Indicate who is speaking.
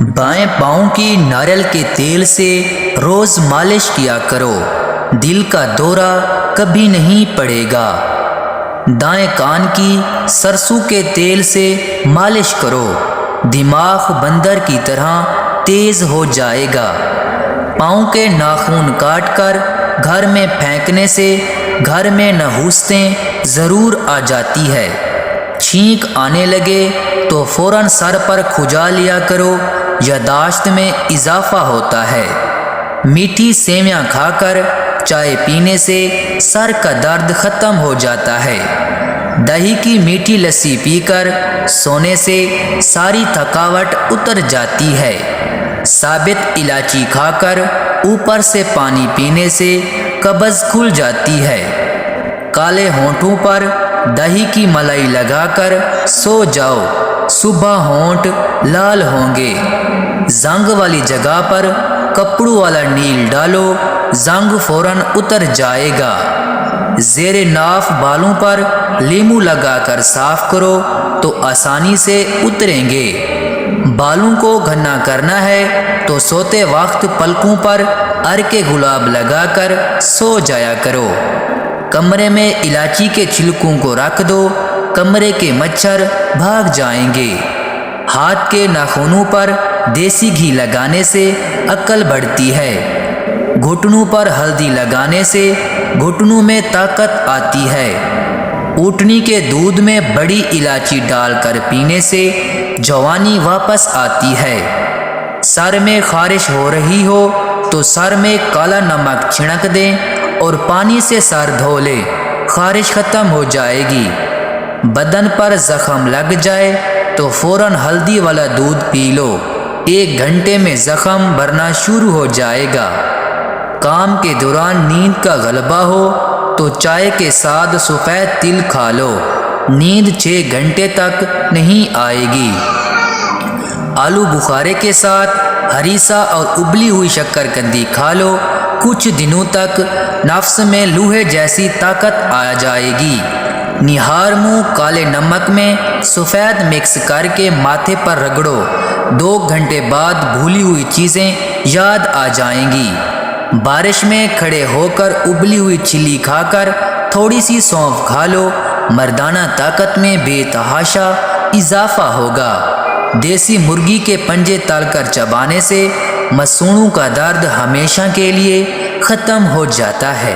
Speaker 1: بائیں پاؤں کی ناریل کے تیل سے روز مالش کیا کرو، دل کا دورہ کبھی نہیں پڑے گا۔ دائیں کان کی سرسوں کے تیل سے مالش کرو، دماغ بندر کی طرح تیز ہو جائے گا۔ پاؤں کے ناخن کاٹ کر گھر میں پھینکنے سے گھر میں نحوستیں ضرور آ جاتی ہے۔ چھینک آنے لگے تو فوراً سر پر کھجا لیا کرو، یادداشت میں اضافہ ہوتا ہے۔ میٹھی سیویاں کھا کر چائے پینے سے سر کا درد ختم ہو جاتا ہے۔ دہی کی میٹھی لسی پی کر سونے سے ساری تھکاوٹ اتر جاتی ہے۔ ثابت الائچی کھا کر اوپر سے پانی پینے سے قبض کھل جاتی ہے۔ کالے ہونٹوں پر دہی کی ملائی لگا کر سو جاؤ، صبح ہونٹ لال ہوں گے۔ زنگ والی جگہ پر کپڑوں والا نیل ڈالو، زنگ فوراً اتر جائے گا۔ زیر ناف بالوں پر لیمو لگا کر صاف کرو تو آسانی سے اتریں گے۔ بالوں کو گھنا کرنا ہے تو سوتے وقت پلکوں پر عرق گلاب لگا کر سو جایا کرو۔ کمرے میں الائچی کے چھلکوں کو رکھ دو، کمرے کے مچھر بھاگ جائیں گے۔ ہاتھ کے ناخنوں پر دیسی گھی لگانے سے عقل بڑھتی ہے۔ گھٹنوں پر ہلدی لگانے سے گھٹنوں میں طاقت آتی ہے۔ اونٹنی کے دودھ میں بڑی الائچی ڈال کر پینے سے جوانی واپس آتی ہے۔ سر میں خارش ہو رہی ہو تو سر میں کالا نمک چھڑک دیں اور پانی سے سر دھو لیں، خارش ختم ہو جائے گی۔ بدن پر زخم لگ جائے تو فوراً ہلدی والا دودھ پی لو، 1 گھنٹے میں زخم بھرنا شروع ہو جائے گا۔ کام کے دوران نیند کا غلبہ ہو تو چائے کے ساتھ سفید تل کھا لو، نیند 6 گھنٹے تک نہیں آئے گی۔ آلو بخارے کے ساتھ ہریسہ اور ابلی ہوئی شکر قندی کھا لو، کچھ دنوں تک نفس میں لوہے جیسی طاقت آ جائے گی۔ نہار منہ کالے نمک میں سفید مکس کر کے ماتھے پر رگڑو، 2 گھنٹے بعد بھولی ہوئی چیزیں یاد آ جائیں گی۔ بارش میں کھڑے ہو کر ابلی ہوئی چھلی کھا کر تھوڑی سی سونف کھا لو، مردانہ طاقت میں بے تحاشا اضافہ ہوگا۔ دیسی مرغی کے پنجے تل کر چبانے سے مسوڑھوں کا درد ہمیشہ کے لیے ختم ہو جاتا ہے۔